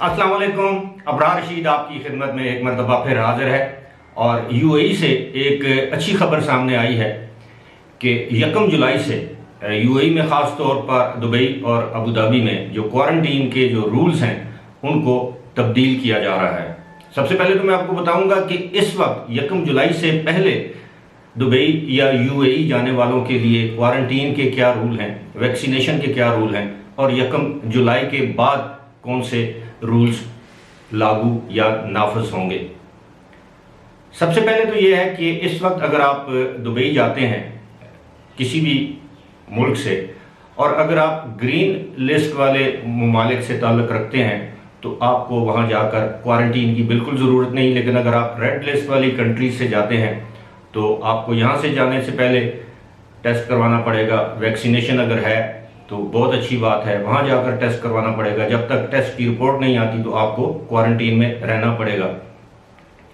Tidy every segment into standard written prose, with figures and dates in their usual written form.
अस्सलाम वालेकुम। अबरार रशीद आपकी खिदमत में एक मरतबा फिर हाजिर है और यूएई से एक अच्छी खबर सामने आई है कि 1 जुलाई से यूएई में ख़ास तौर पर दुबई और अबू धाबी में जो क्वारंटीन के जो रूल्स हैं उनको तब्दील किया जा रहा है। सबसे पहले तो मैं आपको बताऊंगा कि इस वक्त 1 जुलाई से पहले दुबई या यूएई जाने वालों के लिए क्वारंटीन के क्या रूल हैं, वैक्सीनेशन के क्या रूल हैं और 1 जुलाई के बाद कौन से रूल्स लागू या नाफिज होंगे। सबसे पहले तो यह है कि इस वक्त अगर आप दुबई जाते हैं किसी भी मुल्क से और अगर आप ग्रीन लिस्ट वाले ममालिक से ताल्लुक़ रखते हैं तो आपको वहां जाकर क्वारंटीन की बिल्कुल ज़रूरत नहीं। लेकिन अगर आप रेड लिस्ट वाली कंट्रीज से जाते हैं तो आपको यहां से जाने से पहले टेस्ट करवाना पड़ेगा। वैक्सीनेशन अगर है तो बहुत अच्छी बात है, वहां जाकर टेस्ट करवाना पड़ेगा। जब तक टेस्ट की रिपोर्ट नहीं आती तो आपको क्वारंटीन में रहना पड़ेगा।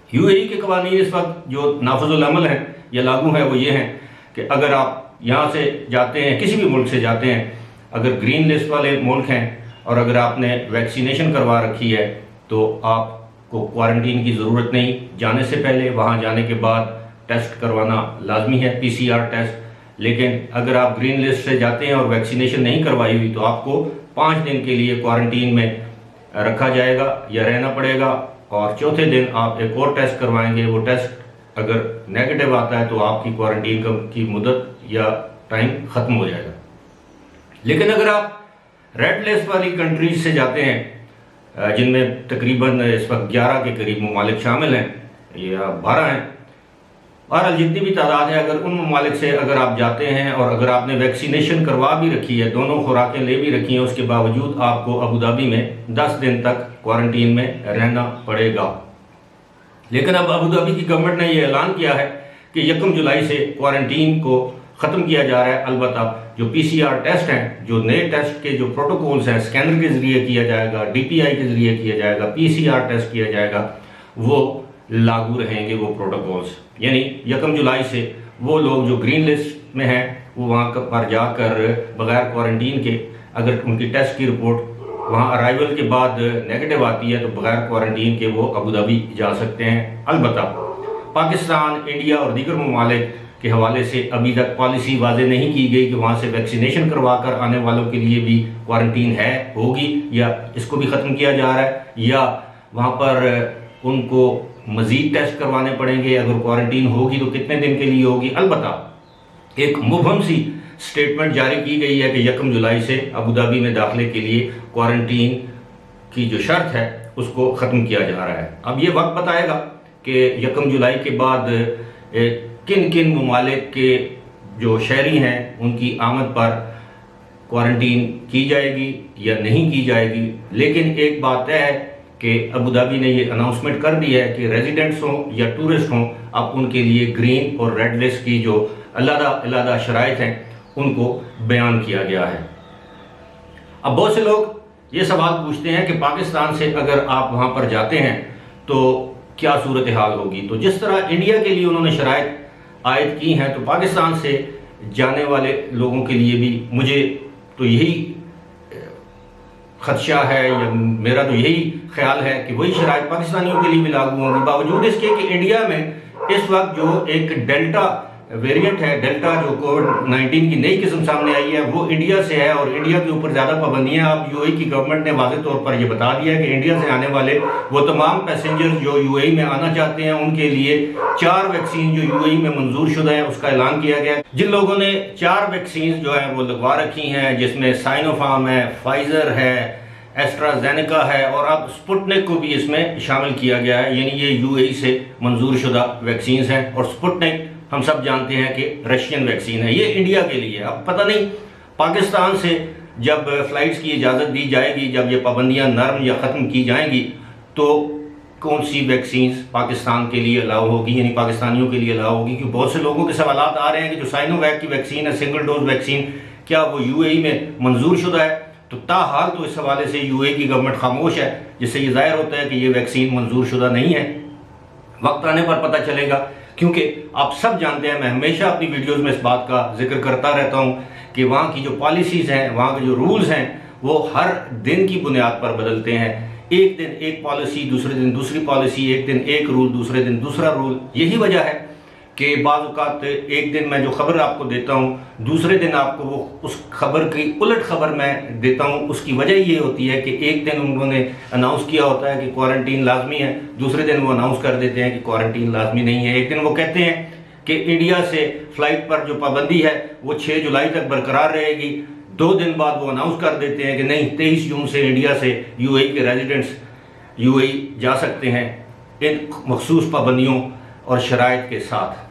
यूएई के कवानीन इस वक्त जो नाफिजुल अमल है या लागू है वो ये हैं कि अगर आप यहाँ से जाते हैं, किसी भी मुल्क से जाते हैं, अगर ग्रीन लिस्ट वाले मुल्क हैं और अगर आपने वैक्सीनेशन करवा रखी है तो आपको क्वारंटीन की ज़रूरत नहीं। जाने से पहले वहाँ जाने के बाद टेस्ट करवाना लाजमी है, पीसीआर टेस्ट। लेकिन अगर आप ग्रीन लिस्ट से जाते हैं और वैक्सीनेशन नहीं करवाई हुई तो आपको 5 दिन के लिए क्वारंटीन में रखा जाएगा या रहना पड़ेगा और चौथे दिन आप एक और टेस्ट करवाएंगे। वो टेस्ट अगर नेगेटिव आता है तो आपकी क्वारंटीन की मुद्दत या टाइम ख़त्म हो जाएगा। लेकिन अगर आप रेड लिस्ट वाली कंट्रीज से जाते हैं जिनमें तकरीबन इस वक्त 11 के करीब ममालिक शामिल हैं या 12 हैं, और जितनी भी तादाद है, अगर उन ममालिक से अगर आप जाते हैं और अगर आपने वैक्सीनेशन करवा भी रखी है, दोनों खुराकें ले भी रखी हैं, उसके बावजूद आपको अबू धाबी में 10 दिन तक क्वारंटीन में रहना पड़ेगा। लेकिन अब अबू धाबी की गवर्नमेंट ने यह ऐलान किया है कि 1 जुलाई से क्वारंटीन को ख़त्म किया जा रहा है। अलबत्ता जो पीसीआर टेस्ट हैं, जो नए टेस्ट के जो प्रोटोकॉल्स हैं, स्कैनर के ज़रिए किया जाएगा, डीपीआई के ज़रिए किया जाएगा, पीसीआर टेस्ट किया जाएगा, वो लागू रहेंगे वो प्रोटोकॉल्स। यानी 1 जुलाई से वो लोग जो ग्रीन लिस्ट में हैं वो वहाँ पर जाकर बगैर क्वारंटीन के अगर उनकी टेस्ट की रिपोर्ट वहाँ अराइवल के बाद नेगेटिव आती है तो बगैर क्वारंटीन के वो अबू धाबी जा सकते हैं। अलबत्ता पाकिस्तान, इंडिया और दीगर ममालिक के हवाले से अभी तक पॉलिसी वाज़ेह नहीं की गई कि वहाँ से वैक्सीनेशन करवा कर आने वालों के लिए भी क्वारंटीन है, होगी या इसको भी ख़त्म किया जा रहा है या वहाँ पर उनको मज़ीद टेस्ट करवाने पड़ेंगे। अगर क्वारंटीन होगी तो कितने दिन के लिए होगी। अलबत्ता एक मुबहम सी स्टेटमेंट जारी की गई है कि 1 जुलाई से अबू धाबी में दाखिले के लिए क्वारंटीन की जो शर्त है उसको ख़त्म किया जा रहा है। अब ये वक्त बताएगा कि 1 जुलाई के बाद किन किन ममालिक के जो शहरी हैं उनकी आमद पर क्वारंटीन की जाएगी या नहीं की जाएगी। लेकिन एक बात है कि अबू धाबी ने ये अनाउंसमेंट कर दी है कि रेजिडेंट्स हों या टूरिस्ट हों, अब उनके लिए ग्रीन और रेड लिस्ट की जो अलग-अलग शराइत हैं उनको बयान किया गया है। अब बहुत से लोग ये सवाल पूछते हैं कि पाकिस्तान से अगर आप वहाँ पर जाते हैं तो क्या सूरत हाल होगी। तो जिस तरह इंडिया के लिए उन्होंने शराइत आयद की हैं तो पाकिस्तान से जाने वाले लोगों के लिए भी मुझे तो यही खदशा है या मेरा तो यही ख्याल है कि वही शराइत पाकिस्तानियों के लिए भी लागू होंगी। बावजूद इसके कि इंडिया में इस वक्त जो एक डेल्टा वेरिएंट है, डेल्टा जो कोविड-19 की नई किस्म सामने आई है वो इंडिया से है और इंडिया के ऊपर ज़्यादा पाबंदियां। अब यूएई की गवर्नमेंट ने वाज़ेह तौर पर यह बता दिया है कि इंडिया से आने वाले वो तमाम पैसेंजर जो यूएई में आना चाहते हैं उनके लिए 4 वैक्सीन जो यूएई में मंजूर शुदा है उसका ऐलान किया गया। जिन लोगों ने 4 वैक्सीन जो है वो लगवा रखी हैं, जिसमें साइनोफार्म है, फाइजर है, एस्ट्राजेनेका है और अब स्पुतनिक को भी इसमें शामिल किया गया है। यानी ये यूएई से मंजूर शुदा वैक्सीन हैं और स्पुतनिक हम सब जानते हैं कि रशियन वैक्सीन है, ये इंडिया के लिए। अब पता नहीं पाकिस्तान से जब फ्लाइट्स की इजाज़त दी जाएगी, जब ये पाबंदियां नरम या ख़त्म की जाएंगी तो कौन सी वैक्सीन पाकिस्तान के लिए अलाउ होगी, यानी पाकिस्तानियों के लिए अलाउ होगी। क्योंकि बहुत से लोगों के सवाल आ रहे हैं कि जो साइनोवैक की वैक्सीन है, सिंगल डोज वैक्सीन, क्या वो यूएई में मंजूर शुदा है। तो ताहाल तो इस हवाले से यूएई की गवर्नमेंट खामोश है, जिससे ये जाहिर होता है कि ये वैक्सीन मंजूर शुदा नहीं है। वक्त आने पर पता चलेगा, क्योंकि आप सब जानते हैं, मैं हमेशा अपनी वीडियोस में इस बात का जिक्र करता रहता हूं कि वहाँ की जो पॉलिसीज़ हैं, वहाँ के जो रूल्स हैं वो हर दिन की बुनियाद पर बदलते हैं। एक दिन एक पॉलिसी, दूसरे दिन दूसरी पॉलिसी, एक दिन एक रूल, दूसरे दिन दूसरा रूल। यही वजह है कि बाज़ औक़ात एक दिन मैं जो खबर आपको देता हूँ, दूसरे दिन आपको वो उस खबर की उलट खबर मैं देता हूँ। उसकी वजह ये होती है कि एक दिन उन्होंने अनाउंस किया होता है कि क्वारंटीन लाजमी है, दूसरे दिन वो अनाउंस कर देते हैं कि क्वारंटीन लाजमी नहीं है। एक दिन वो कहते हैं कि इंडिया से फ़्लाइट पर जो पाबंदी है वो 6 जुलाई तक बरकरार रहेगी, 2 दिन बाद वो अनाउंस कर देते हैं कि नहीं, 23 जून से इंडिया से यूएई के रेजिडेंट्स यूएई जा सकते हैं इन मखसूस पाबंदियों और शराइत के साथ।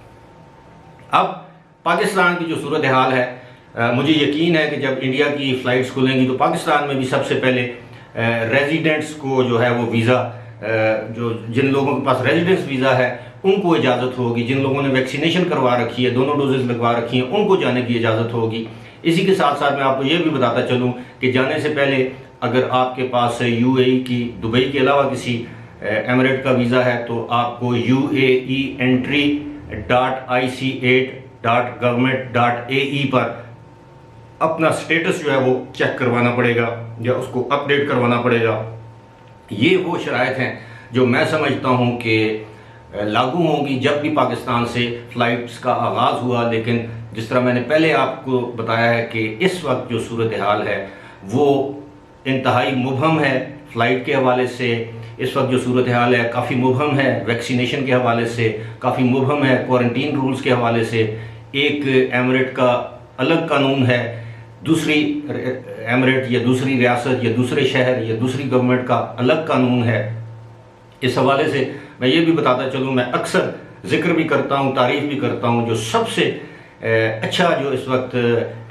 अब पाकिस्तान की जो सूरत हाल है, मुझे यकीन है कि जब इंडिया की फ़्लाइट्स खुलेंगी तो पाकिस्तान में भी सबसे पहले रेजिडेंट्स को जो है वो वीज़ा, जो जिन लोगों के पास रेजिडेंस वीज़ा है उनको इजाज़त होगी, जिन लोगों ने वैक्सीनेशन करवा रखी है, दोनों डोजेज़ लगवा रखी हैं, उनको जाने की इजाज़त होगी। इसी के साथ साथ मैं आपको ये भी बताता चलूँ कि जाने से पहले अगर आपके पास यूएई की, दुबई के अलावा किसी एमिरेट का वीज़ा है तो आपको uaeentry.ic8.government.ae पर अपना स्टेटस जो है वो चेक करवाना पड़ेगा या उसको अपडेट करवाना पड़ेगा। ये वो शराइत हैं जो मैं समझता हूँ कि लागू होंगी जब भी पाकिस्तान से फ़्लाइट्स का आगाज़ हुआ। लेकिन जिस तरह मैंने पहले आपको बताया है कि इस वक्त जो सूरत हाल है वो इंतहाई मुबहम है। फ़्लाइट के हवाले से इस वक्त जो सूरत हाल है काफ़ी मुबहम है, वैक्सीनेशन के हवाले से काफ़ी मुबहम है, क्वारंटीन रूल्स के हवाले से एक एमिरेट का अलग कानून है, दूसरी एमिरेट या दूसरी रियासत या दूसरे शहर या दूसरी गवर्नमेंट का अलग कानून है। इस हवाले से मैं ये भी बताता चलूँ, मैं अक्सर जिक्र भी करता हूँ, तारीफ़ भी करता हूँ, जो सबसे अच्छा जो इस वक्त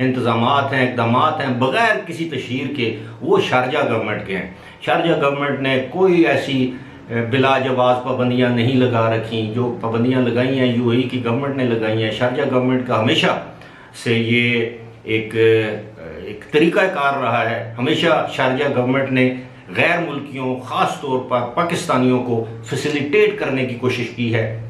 इंतज़ामात हैं, इक़दामात हैं बग़ैर किसी तशहीर के, वो शारजा गवर्नमेंट के हैं। शारजा गवर्नमेंट ने कोई ऐसी बिला जवाज़ पाबंदियाँ नहीं लगा रखी। जो पाबंदियाँ लगाई हैं यूएई की गवर्नमेंट ने लगाई हैं। शारजा गवर्नमेंट का हमेशा से ये एक तरीक़ाकार रहा है। हमेशा शारजा गवर्नमेंट ने गैर मुल्कियों, ख़ास तौर पर पाकिस्तानियों को फैसिलिटेट करने की कोशिश की है,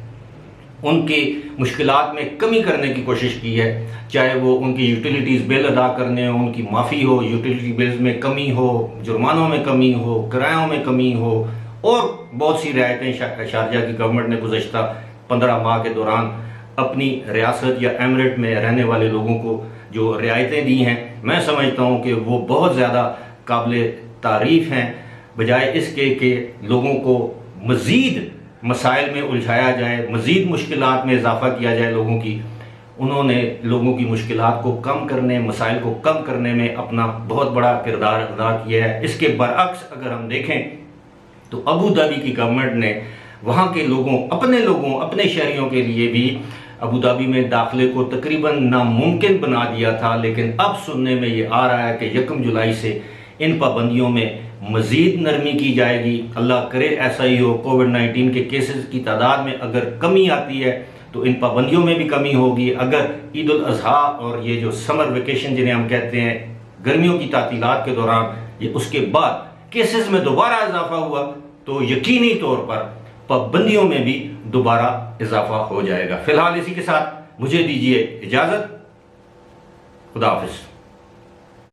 उनकी मुश्किलात में कमी करने की कोशिश की है। चाहे वो उनकी यूटिलिटीज़ बिल अदा करने हो, उनकी माफ़ी हो, यूटिलिटी बिल्स में कमी हो, जुर्मानों में कमी हो, किरायों में कमी हो, और बहुत सी रियायतें शारजा की गवर्नमेंट ने गुज़श्ता 15 माह के दौरान अपनी रियासत या एमिरेट में रहने वाले लोगों को जो रियायतें दी हैं, मैं समझता हूँ कि वो बहुत ज़्यादा काबिल तारीफ़ हैं। बजाय इसके कि लोगों को मज़ीद मसाइल में उलझाया जाए, मज़ीद मुश्किलात में इजाफ़ा किया जाए लोगों की, उन्होंने लोगों की मुश्किलात को कम करने, मसाइल को कम करने में अपना बहुत बड़ा किरदार अदा किया है। इसके बरअक्स अगर हम देखें तो अबू धाबी की गवर्नमेंट ने वहाँ के लोगों, अपने शहरियों के लिए भी अबू धाबी में दाखिले को तकरीबन नामुमकिन बना दिया था। लेकिन अब सुनने में ये आ रहा है कि 1 जुलाई से इन पाबंदियों में मज़ीद नरमी की जाएगी। अल्लाह करे ऐसा ही हो। कोविड-19 के केसेस की तादाद में अगर कमी आती है तो इन पाबंदियों में भी कमी होगी। अगर ईद उल अज़हा और ये जो समर वेकेशन जिन्हें हम कहते हैं, गर्मियों की तातीलात के दौरान, ये उसके बाद केसेस में दोबारा इजाफा हुआ तो यकीनी तौर पर पाबंदियों में भी दोबारा इजाफा हो जाएगा। फिलहाल इसी के साथ मुझे दीजिए इजाज़त। खुदा हाफिज़।